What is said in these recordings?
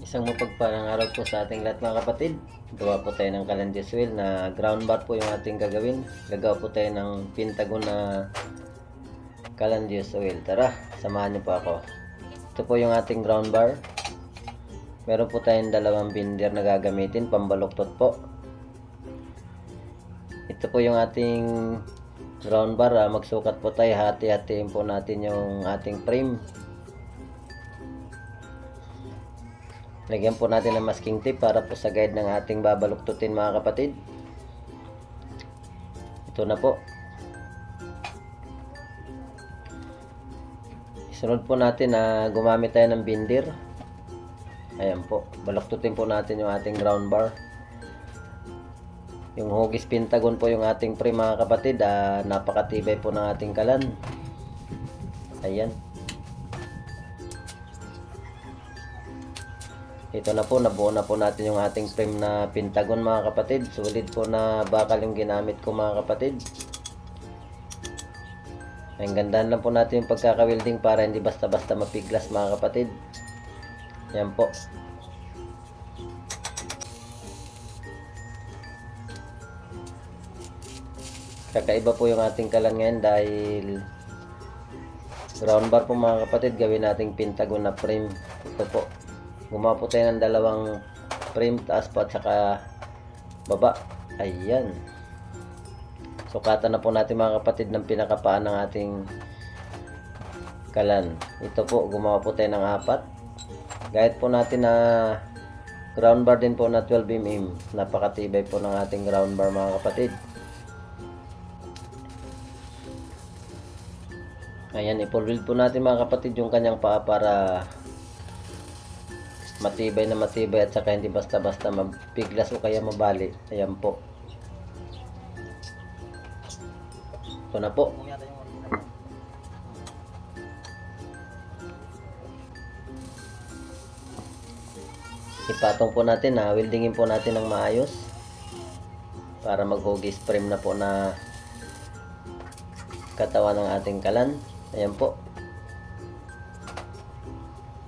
Isang mapagpalang araw po sa ating lahat mga kapatid. Gawa po tayo ng Calandis wheel na ground bar po yung ating gagawin. Gagawa po tayo ng pentagon na Calandis wheel. Tara, samahan niyo po ako. Ito po yung ating ground bar. Meron po tayong dalawang binder na gagamitin, pambaluktot po. Ito po yung ating ground bar. Magsukat po tayo, hati-hatiin po natin yung ating frame. Lagyan po natin ng masking tape para po sa guide ng ating babaluktutin mga kapatid. Ito na po. Isunod po natin na gumamit tayo ng binder. Ayan po. Baluktutin po natin yung ating ground bar. Yung hugis pentagon po yung ating frame mga kapatid. Napakatibay po ng ating kalan. Ayan. Ito na po, nabuo na po natin yung ating frame na pentagon mga kapatid. Solid po na bakal yung ginamit ko mga kapatid. Ay, gandahan lang po natin yung pagkaka-welding para hindi basta-basta mapiglas mga kapatid. Yan po. Kakaiba po yung ating kalan ngayon dahil ground bar po mga kapatid, gawin nating pentagon na frame. Ito po. Gumawa po tayo ng dalawang frame, taas po at saka baba. Ayan. Sukatan na po natin mga kapatid ng pinakapaan ng ating kalan. Ito po, gumawa po tayo ng 4. Gayat po natin na ground bar din po na 12mm. Napakatibay po ng ating ground bar mga kapatid. Ayan, i-full po natin mga kapatid yung kanyang paa para matibay na matibay at saka hindi basta-basta mapiglas o kaya mabali. Ayan po. Ito na po. Ipatong po natin, weldingin po natin ng maayos para maghugis frame na po na katawan ng ating kalan. Ayan po.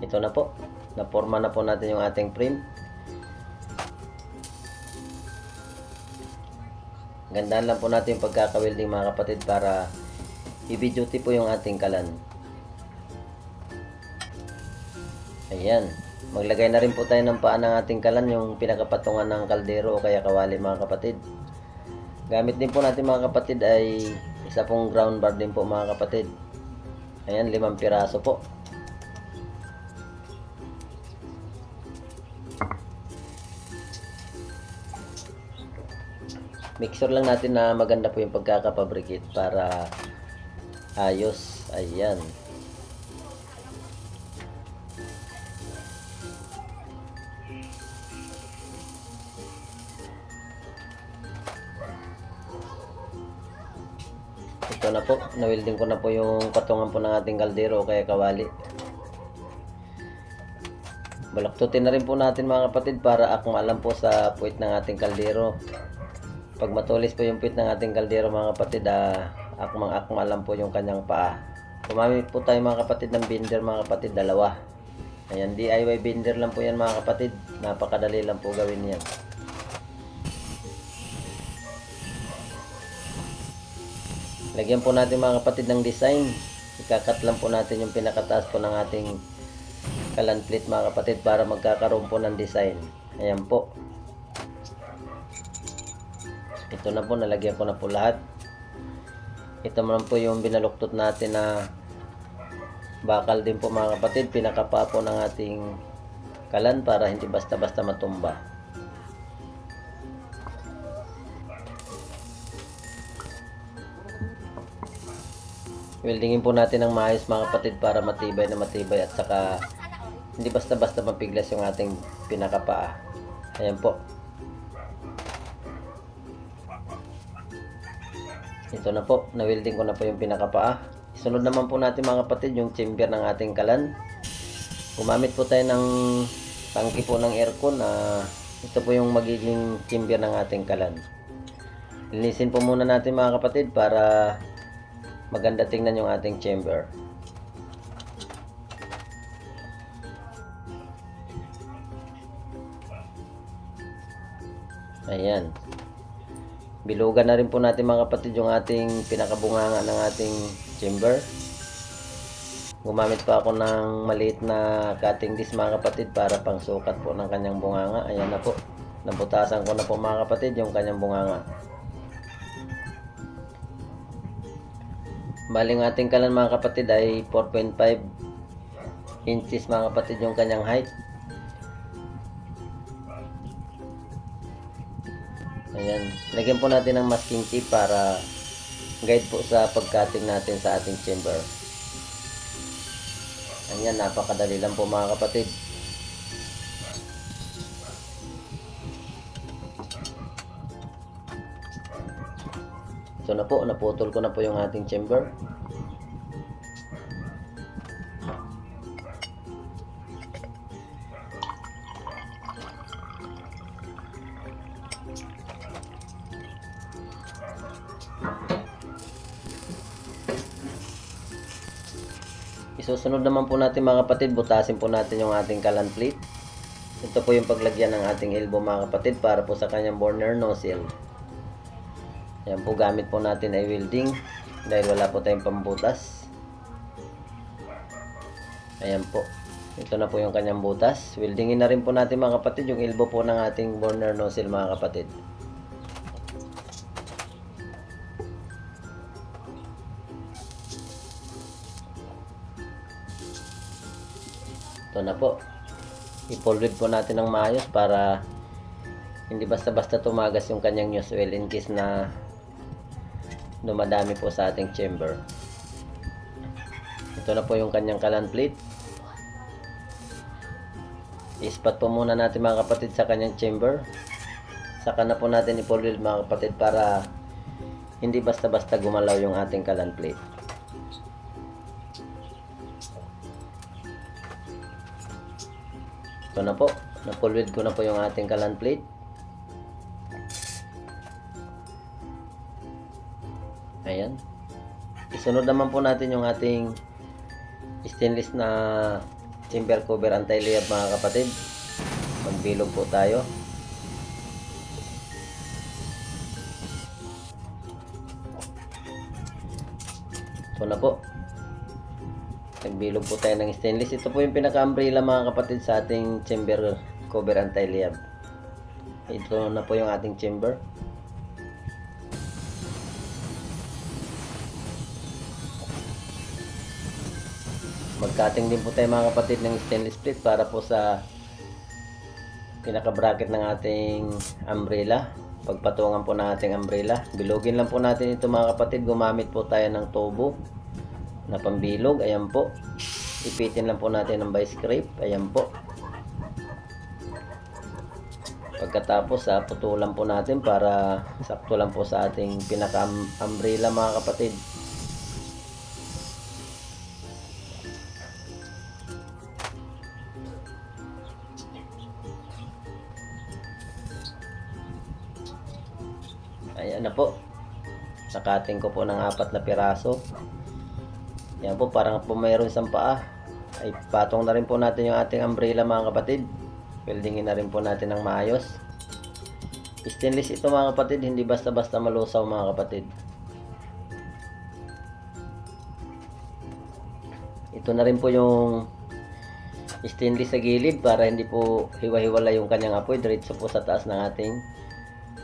Ito na po. Naporma na po natin yung ating frame. Gandaan lang po natin yung pagkaka-welding mga kapatid para heavy duty po yung ating kalan. Ayan. Maglagay na rin po tayo ng paa ng ating kalan, yung pinakapatungan ng kaldero o kaya kawali mga kapatid. Gamit din po natin mga kapatid ay isa pong ground bar din po mga kapatid. Ayan, 5 piraso po. Mixer lang natin na maganda po yung pagkakapabricate para ayos. Ayan. Ito na po. Na-welding ko na po yung patungan po ng ating kaldero o kaya kawali. Balaktutin na rin po natin mga kapatid para akma lang po sa puwit ng ating kaldero. Pag matulis po yung puwit ng ating kaldero mga kapatid, akmang-akma lang po yung kanyang paa. Gumamit po tayo mga kapatid ng binder mga kapatid, 2. Ayan, DIY binder lang po yan mga kapatid. Napakadali lang po gawin yan. Lagyan po natin mga kapatid ng design. Ikakat lang po natin yung pinakataas po ng ating kalan plate mga kapatid para magkakaroon po ng design. Ayan po. Ito na po, nalagyan ko na po lahat. Ito naman po yung binaluktot natin na bakal din po mga kapatid, pinakapa po ng ating kalan para hindi basta-basta matumba. Weldingin po natin ng maayos mga kapatid para matibay na matibay at saka hindi basta-basta mapiglas yung ating pinakapaa. Ayan po. Ito na po, na-welding ko na po yung pinakapaa. Sunod naman po natin mga kapatid yung chamber ng ating kalan. Gumamit po tayo ng tangke po ng aircon na ito po yung magiging chamber ng ating kalan. Linisin po muna natin mga kapatid para maganda tingnan yung ating chamber. Ayan. Bilugan na rin po natin mga kapatid yung ating pinakabunganga ng ating chamber. Gumamit pa ako ng maliit na cutting disc mga kapatid para pang sukat po ng kanyang bunganga. Ayan na po. Nabutasan ko na po mga kapatid yung kanyang bunganga. Baling ating kalan mga kapatid ay 4.5 inches mga kapatid yung kanyang height. Ayan. Lagyan po natin ng masking tape para guide po sa pag-cutting natin sa ating chamber. Ayan, napakadali lang po mga kapatid. Ito na po, naputol ko na po yung ating chamber. Isusunod naman po natin mga kapatid, butasin po natin yung ating kalan plate. Ito po yung paglagyan ng ating elbow mga kapatid para po sa kanyang burner nozzle. Yan po, gamit po natin ay welding dahil wala po tayong pambutas. Ayan po, ito na po yung kanyang butas. Weldingin na rin po natin mga kapatid yung elbow po ng ating burner nozzle mga kapatid. Ito na po. I-pulwid po natin ng maayos para hindi basta-basta tumagas yung kanyang nose oil in case na dumadami po sa ating chamber. Ito na po yung kanyang kalan plate. I-spot po muna natin mga kapatid sa kanyang chamber. Saka na po natin i-pulwid mga kapatid para hindi basta-basta gumalaw yung ating kalan plate. Ito na po, napulwid ko na po yung ating kalan plate. Ayan. Isunod naman po natin yung ating stainless na chamber cover anti-layab mga kapatid. Magbilog po tayo. Ito na po. Nagbilog po tayo ng stainless. Ito po yung pinaka-umbrella mga kapatid sa ating chamber cover anti-layab. Ito na po yung ating chamber. Mag-cutting din po tayo mga kapatid ng stainless plate para po sa pinaka-bracket ng ating umbrella. Pagpatungan po ng ating umbrella. Bilogin lang po natin ito mga kapatid. Gumamit po tayo ng tubo na pambilog. Ayan po. Ipitin lang po natin ng vice grip. Ayan po. Pagkatapos putulan po natin para sakto lang po sa ating pinaka-umbrella mga kapatid. Ayan na po. Nakating ko po ng 4 na piraso. Yan po, parang po mayroon isang paa. Ay patong na rin po natin yung ating umbrella mga kapatid. Weldingin na rin po natin ng maayos. Stainless ito mga kapatid, hindi basta-basta malusaw mga kapatid. Ito na rin po yung stainless sa gilid para hindi po hiwa-hiwala yung kanyang apoy. Diretso po sa taas ng ating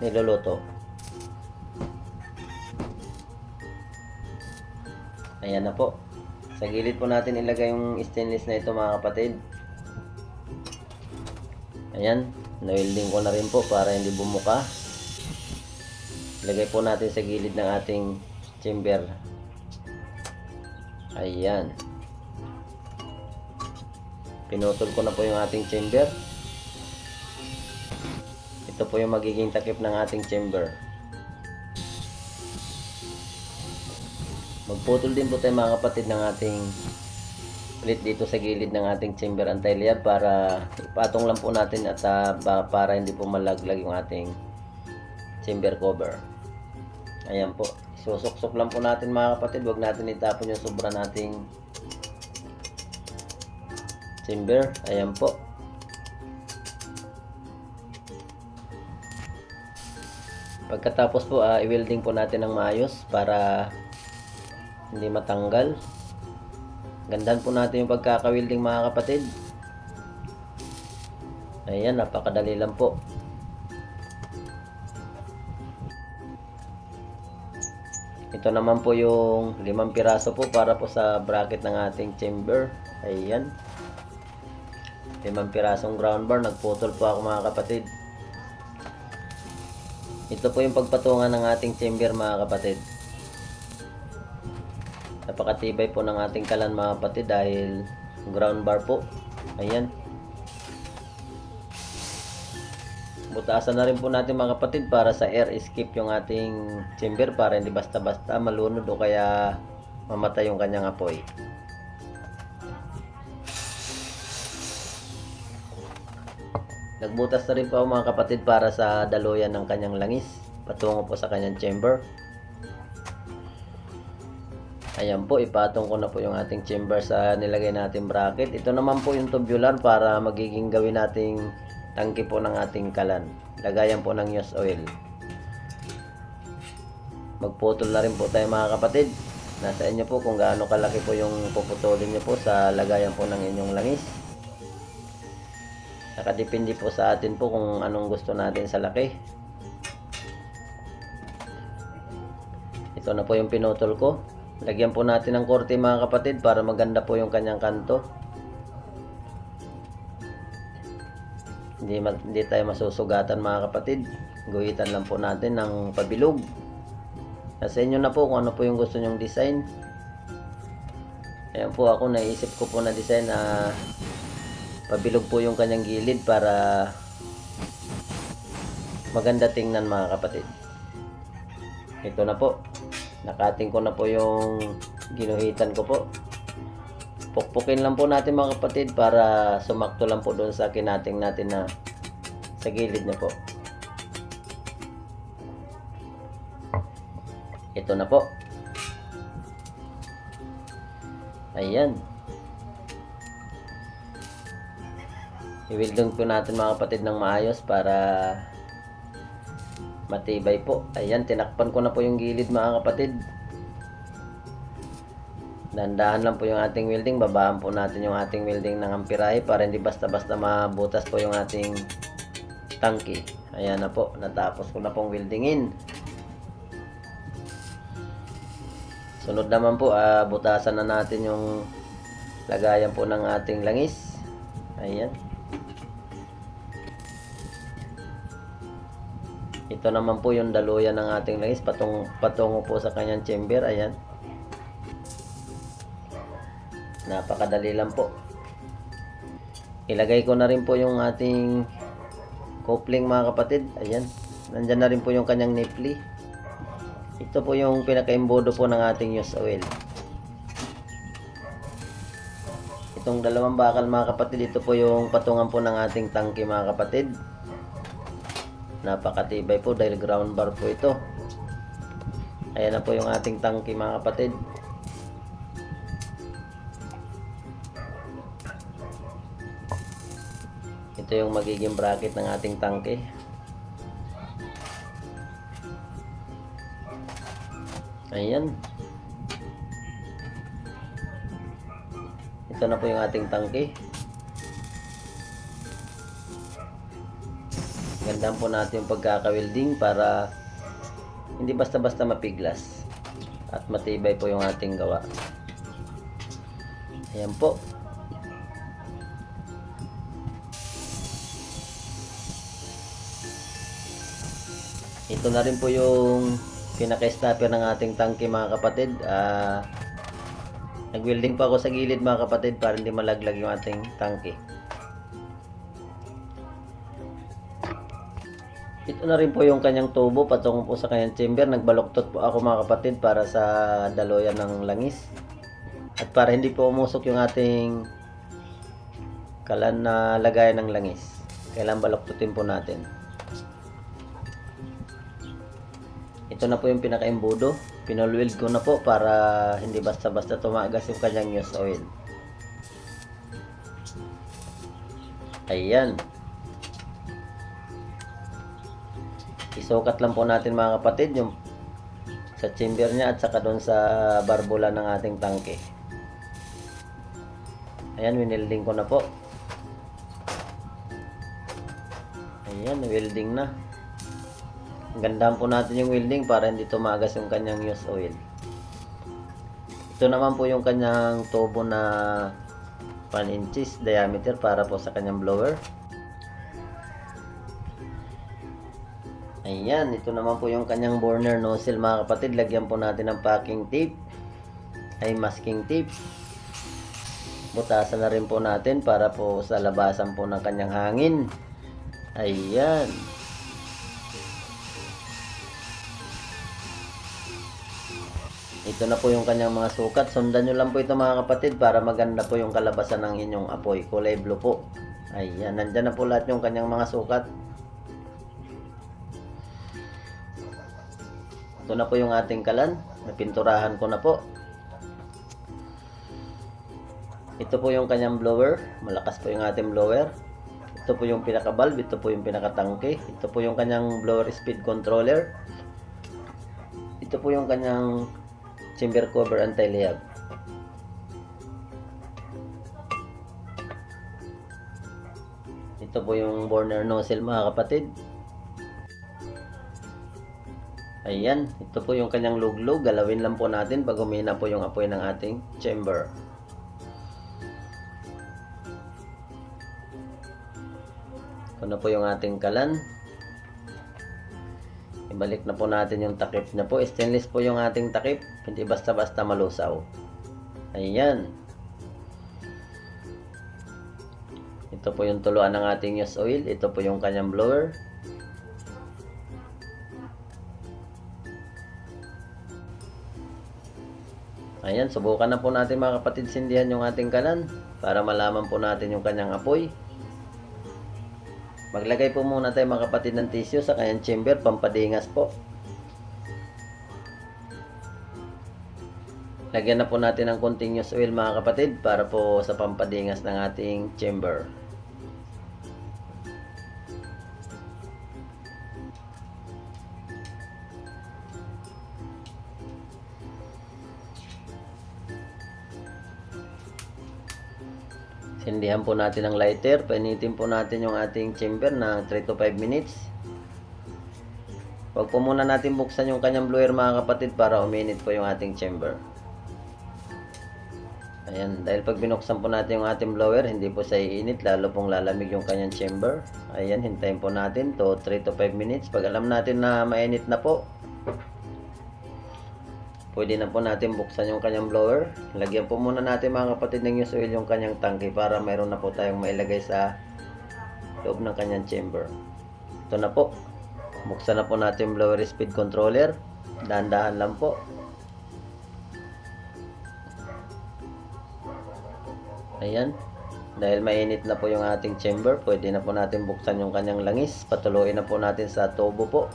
niluluto. Ayan na po. Sa gilid po natin ilagay yung stainless na ito mga kapatid. Ayan. Na-welding ko na rin po para hindi bumuka. Ilagay po natin sa gilid ng ating chamber. Ayan. Pinutol ko na po yung ating chamber. Ito po yung magiging takip ng ating chamber. Magputol din po tayo mga kapatid ng ating plate dito sa gilid ng ating chamber anti-layab para ipatong lang po natin at para hindi po malaglag yung ating chamber cover. Ayan po. Susok-sok lang po natin mga kapatid. Huwag natin itapon yung sobra nating chamber. Ayan po. Pagkatapos po, i-welding po natin ng maayos para hindi matanggal. Gandahan po natin yung pagkaka-welding mga kapatid. Ayan, napakadali lang po. Ito naman po yung 5 piraso po para po sa bracket ng ating chamber. Ayan. 5 pirasong ground bar. Nagputol po ako mga kapatid. Ito po yung pagpatungan ng ating chamber mga kapatid. Napakatibay po ng ating kalan mga kapatid dahil ground bar po. Ayan. Butasan na rin po natin mga kapatid para sa air escape yung ating chamber para hindi basta-basta malunod o kaya mamatay yung kanyang apoy. Nagbutas na rin po ako mga kapatid para sa daluyan ng kanyang langis patungo po sa kanyang chamber. Ayan po, ipatong ko na po yung ating chamber sa nilagay natin bracket. Ito naman po yung tubular para magiging gawin nating tangke po ng ating kalan. Lagayan po ng used oil. Magputol na rin po tayo mga kapatid. Nasa inyo po kung gaano kalaki po yung puputulin nyo po sa lagayan po ng inyong langis. Nakadepende po sa atin po kung anong gusto natin sa laki. Ito na po yung pinutol ko. Lagyan po natin ng korte mga kapatid para maganda po yung kanyang kanto. Hindi tayo masusugatan mga kapatid. Guhitan lang po natin ng pabilog. Nasa inyo na po kung ano po yung gusto nyong design. Ayan po, ako naisip ko po na design na pabilog po yung kanyang gilid para maganda tingnan mga kapatid. Ito na po. Nakating ko na po yung ginuhitan ko po. Pukpukin lang po natin mga kapatid para sumakto lang po doon sa kinating natin na sa gilid niya po. Ito na po. Ayan. I-welding po natin mga kapatid ng maayos para matibay po. Ayan, tinakpan ko na po yung gilid mga kapatid. Dandahan lang po yung ating welding. Babaan po natin yung ating welding ng amperahe para hindi basta-basta mabutas po yung ating tangke. Ayan na po, natapos ko na pong weldingin. Sunod naman po, butasan na natin yung lagayan po ng ating langis. Ayan. Ito naman po yung daluyan ng ating langis patungo po sa kanyang chamber. Ayan. Napakadali lang po. Ilagay ko na rin po yung ating coupling mga kapatid. Ayan. Nandyan na rin po yung kanyang nipple. Ito po yung pinaka-imbodo po ng ating used oil. Itong dalawang bakal mga kapatid, ito po yung patungan po ng ating tangke mga kapatid. Napakatibay po dahil ground bar po ito. Ayan na po yung ating tangke mga kapatid. Ito yung magiging bracket ng ating tangke. Ayan. Ito na po yung ating tangke. Gandaan po natin yung pagkaka-welding para hindi basta-basta mapiglas at matibay po yung ating gawa. Ayan po. Ito na rin po yung pinaka-stopper ng ating tangke mga kapatid. Nag-welding pa ako sa gilid mga kapatid para hindi malaglag yung ating tangke. Ito na rin po yung kanyang tubo patungo po sa kanyang chamber. Nagbaluktot po ako mga kapatid para sa daluyan ng langis. At para hindi po umusok yung ating kalan na lagayan ng langis. Kailangan baluktutin po natin. Ito na po yung pinaka-imbudo. Pinol-weld ko na po para hindi basta-basta tumagas yung kanyang used oil. Ayan. isukat lang po natin mga kapatid yung sa chamber niya at saka doon sa barbula ng ating tangke. Ayan, winilding ko na po. Ayan, welding na. Gandahan po natin yung welding para hindi tumagas yung kanyang use oil. Ito naman po yung kanyang tubo na 1 inches diameter para po sa kanyang blower. Ayan, ito naman po yung kanyang burner nozzle mga kapatid. Lagyan po natin ng packing tape, ay masking tape. Butasan na rin po natin para po sa labasan po ng kanyang hangin. Ayan. Ito na po yung kanyang mga sukat. Sundan nyo lang po ito mga kapatid para maganda po yung kalabasan ng inyong apoy. Kulay blue po. Ayan, nandyan na po lahat yung kanyang mga sukat. Ito na po yung ating kalan. Napinturahan ko na po. Ito po yung kanyang blower. Malakas po yung ating blower. Ito po yung pinaka-valve. Ito po yung pinaka-tangke. Ito po yung kanyang blower speed controller. Ito po yung kanyang chamber cover anti-layab. Ito po yung burner nozzle mga kapatid. Ayan, ito po yung kanyang luglog. Galawin lang po natin pag humina po yung apoy ng ating chamber. Ito na po yung ating kalan. Ibalik na po natin yung takip na po. Stainless po yung ating takip. Hindi basta-basta malusaw. Ayan. Ito po yung tuluan ng ating use oil. Ito po yung kanyang blower. Ayan, subukan na po natin mga kapatid sindihan yung ating kalan para malaman po natin yung kanyang apoy. Maglagay po muna tayo mga kapatid ng tissue sa kanyang chamber, pampadingas po. Lagyan na po natin ng continuous oil mga kapatid para po sa pampadingas ng ating chamber. Sindihan po natin ang lighter. Painitin po natin yung ating chamber na 3 to 5 minutes. Huwag po muna natin buksan yung kanyang blower mga kapatid para uminit po yung ating chamber. Ayan, dahil pag binuksan po natin yung ating blower, hindi po siya iinit, lalo pong lalamig yung kanyang chamber. Ayan, hintayin po natin to 3 to 5 minutes. Pag alam natin na mainit na po, pwede na po natin buksan yung kanyang blower. Lagyan po muna natin mga kapatid ng use oil yung kanyang tangke para mayroon na po tayong mailagay sa loob ng kanyang chamber. Ito na po. Buksan na po natin yung blower speed controller. Dahan-dahan lang po. Ayan. Dahil mainit na po yung ating chamber, pwede na po natin buksan yung kanyang langis. Patuloyin na po natin sa tubo po.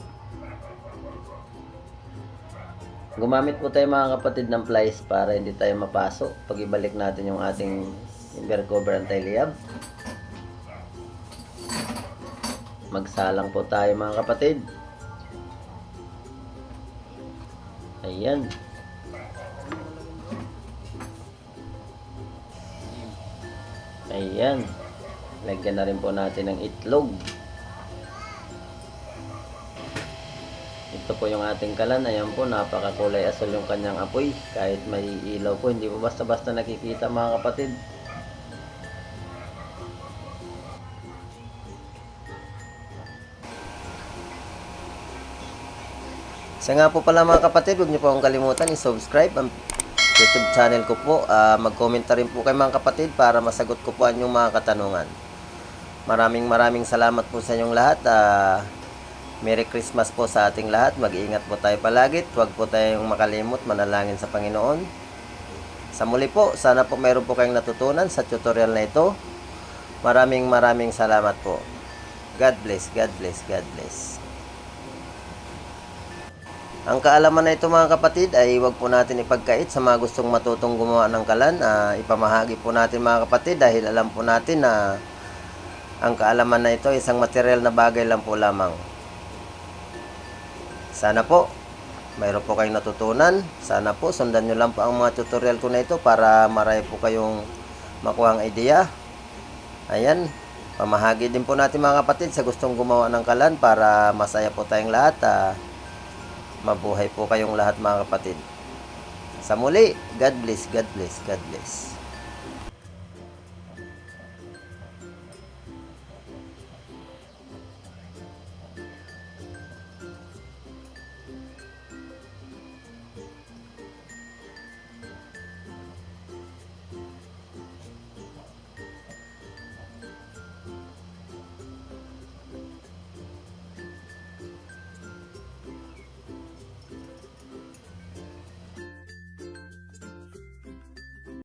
Gumamit po tayo mga kapatid ng plies para hindi tayo mapaso pag ibalik natin yung ating chamber cover anti-layab. Magsalang po tayo mga kapatid. Ayan. Ayan. Lagyan na rin po natin ng itlog. Ito po yung ating kalan. Ayan po, napakakulay asul yung kanyang apoy. Kahit may ilaw po, hindi po basta-basta nakikita mga kapatid. Isa nga po pala mga kapatid, huwag niyo po akong kalimutan i-subscribe ang YouTube channel ko po. Mag-comment rin po kayo mga kapatid para masagot ko po ang inyong mga katanungan. Maraming salamat po sa inyong lahat. Merry Christmas po sa ating lahat. Mag-iingat po tayo palagi. Huwag po tayong makalimot manalangin sa Panginoon. Sa muli po, sana po mayroon po kayong natutunan sa tutorial na ito. Maraming salamat po. God bless, God bless, God bless. Ang kaalaman na ito mga kapatid ay huwag po natin ipagkait sa mga gustong matutong gumawa ng kalan. Ipamahagi po natin mga kapatid dahil alam po natin na ang kaalaman na ito ay isang material na bagay lang po lamang. Sana po mayroon po kayong natutunan. Sana po sundan nyo lang po ang mga tutorial ko na ito para marami po kayong makuhang idea. Ayan, pamahagi din po natin mga kapatid sa gustong gumawa ng kalan para masaya po tayong lahat. Mabuhay po kayong lahat mga kapatid. Sa muli, God bless, God bless, God bless.